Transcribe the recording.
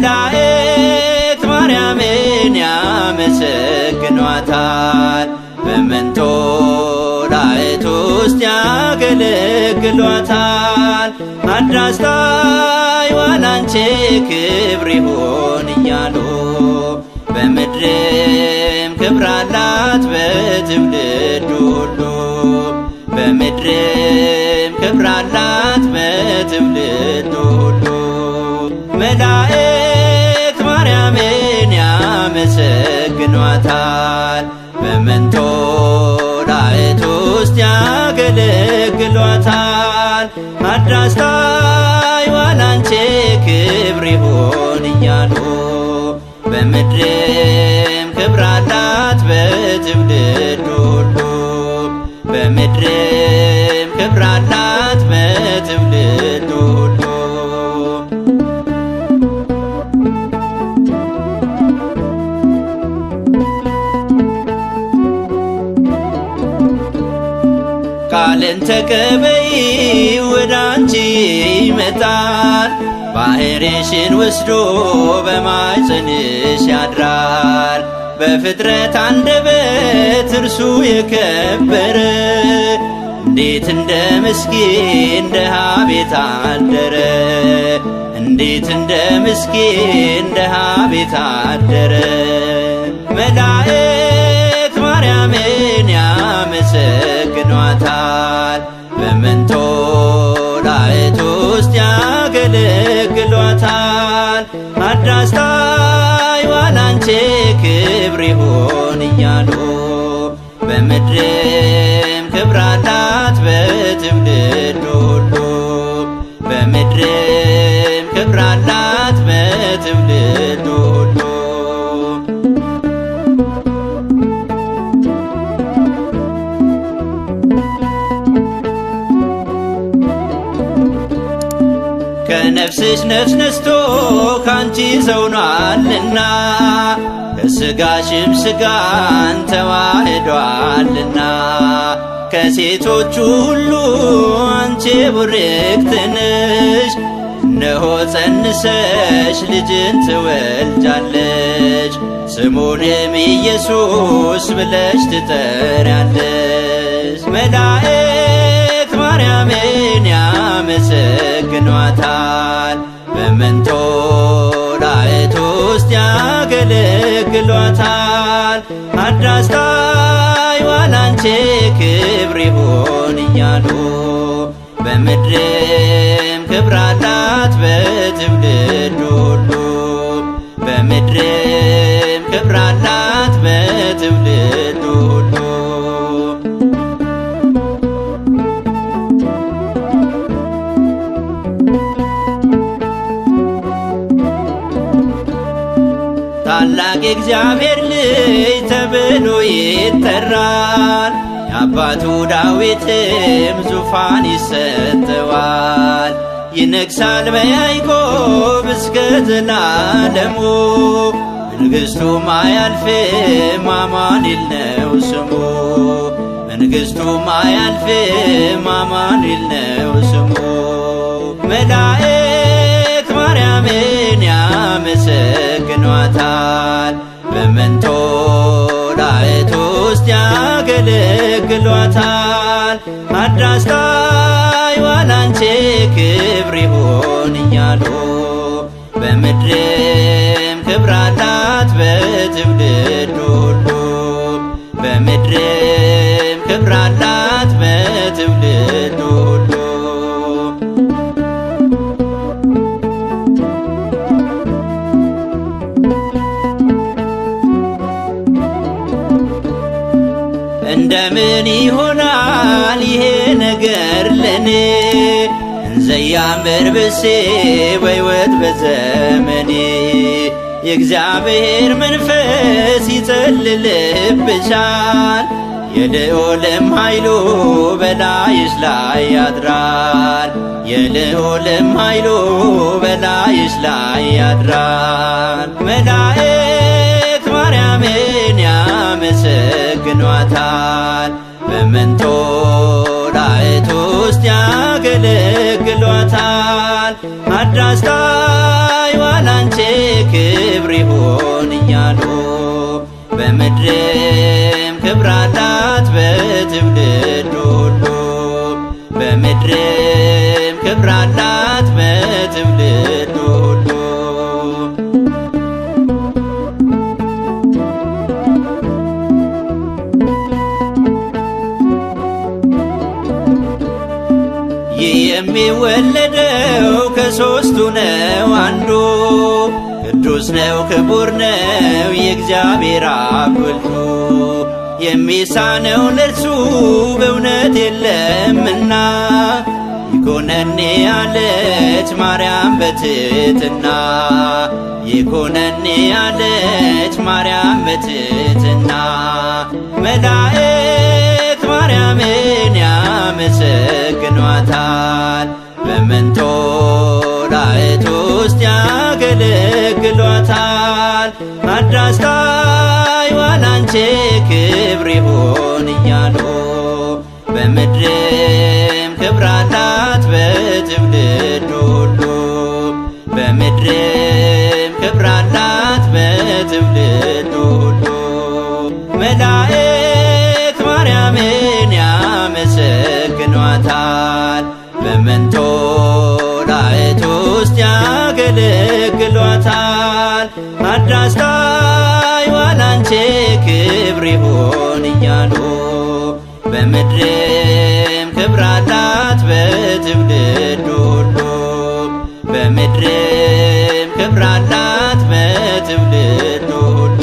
መላእክት ማርያምን ያመሰግኗታል፣ በመንጦላዕት ውስጥ ያገለግሏታል። አድራስታይ ላንቺ ክብር ይሁን እያሉ በምድርም ክብር አላት በትውልድ ሁሉ፣ በምድርም ክብር አላት በትውልድ ሁሉ። መላእክት ማርያምን ያመሰግኗታል፣ በመንጦላዕት ውስጥ ያገለግሏታል። አድራስታይ ላንቺ ክብር ይሁን እያሉ በምድርም ክብር አላት በትውልድ ሁሉ፣ በምድርም ክብር አላት በትውልድ ሁሉ። ቃልን ተቀበይ ወደ አንቺ ይመጣል፣ ባሕርሽን ወስዶ በማኅፀንሽ ያድራል። በፍጥረት አንደበት እርሱ የከበረ እንዴት እንደ ምስኪን ደሃ ቤት አደረ፣ እንዴት እንደ ምስኪን ደሃ ቤት አደረ። መላእክት ማርያምን ያመሰግኗታል፣ በመንጦላዕት ውስጥ ያገለግሏታል። አድራስታይ ላንቺ ክብር ይሁን እያሉ በምድርም ክብር አላት በትውልድ ሁሉ፣ በምድርም ክብር አላት በትውልድ ሁሉ። ከነፍስሽ ነፍስ ነስቶ ካንቺ ሰው ሆኗልና፣ ከሥጋሽም ሥጋን ተዋህዷልና። ከሴቶቹ ሁሉ አንቺ ቡርክት ነሽ፣ እነሆ ጸንሰሽ ልጅን ትወልጃለሽ፣ ስሙንም ኢየሱስ ብለሽ ትጠሪያለሽ። መላእክት ማርያምን ያመሰግኗታል፣ በመንጦላዕት ውስጥ ያገለግሏታል። አድራስታይ ላንቺ ክብር ይሁን እያሉ በምድርም ክብር አላት በትውልድ ሁሉ፣ በምድርም ክብር አላት በትውልድ ሁሉ። ታላቅ የእግዚአብሔር ልጅ ተብሎ ይጠራል፣ የአባቱ ዳዊትም ዙፋን ይሰጠዋል። ይነግሣል በያዕቆብ እስከ ዘላለሙ፣ መንግሥቱም አያልፍም አማኑኤል ነው ስሙ፣ መንግሥቱም አያልፍም አማኑኤል ነው ስሙ። መላእክት ማርያምን ያመሰግኗታል፣ በመንጦላዕት ውስጥ ያገለግሏታል። አድራስታይ ላንቺ ክብር ይሁን እያሉ በምድርም ክብር አላት በትውልድ ሁሉ፣ በምድርም ክብር አላት በትውልድ ሁሉ። እንደምን ይሆናል ይሄ ነገር ለኔ? እንዘ ዘያምር ብሴ በሕይወት በዘመኔ የእግዚአብሔር መንፈስ ይጸልልብሻል። የልዑልም ኃይሉ በላይሽ ላይ ያድራል። የልዑልም ኃይሉ በላይሽ ላይ ያድራል። መላእክት ማርያምን ያመሰግኗታል። በመንጦላዕት ውስጥ ያገለግሏታል። አዳስታይዋ ላንቺ ክብር ይሁን እያሉ በምድርም ክብር አላት በትውልድ ሁሉ። በምድርም ክብር አላት በትውልድ ሁሉ። ይህ የሚወለደው ከሦስቱ ነው አንዱ፣ ቅዱስ ነው ክቡር ነው የእግዚአብሔር አብ ወልዱ። የሚሳነው ለእርሱ በእውነት የለምና ይኮነኔ አለች ማርያም በትሕትና። ይኮነኔ አለች ማርያም በትሕትና። መላእክት ማርያምን ያመሰግኗታል። በመንጦላዕት ውስጥ ያገለግሏታል። አዳስታይዋ ላንቺ ክብር ይሁን እያሉ በምድርም ክብር አላት በትውልድ ሁሉ። በምድርም ክብር አላት በትውልድ ሁሉ። መላእክት ማርያምን ያመሰግኗታል። በመንጦላዕት ውስጥ ያገለግሏታል። አዳስታይዋ ላንቺ ክብር ይሁን እያሉ በምድርም ክብር አላት በትውልድ ሁሉ። በምድርም ክብር አላት በትውልድ ሁሉ።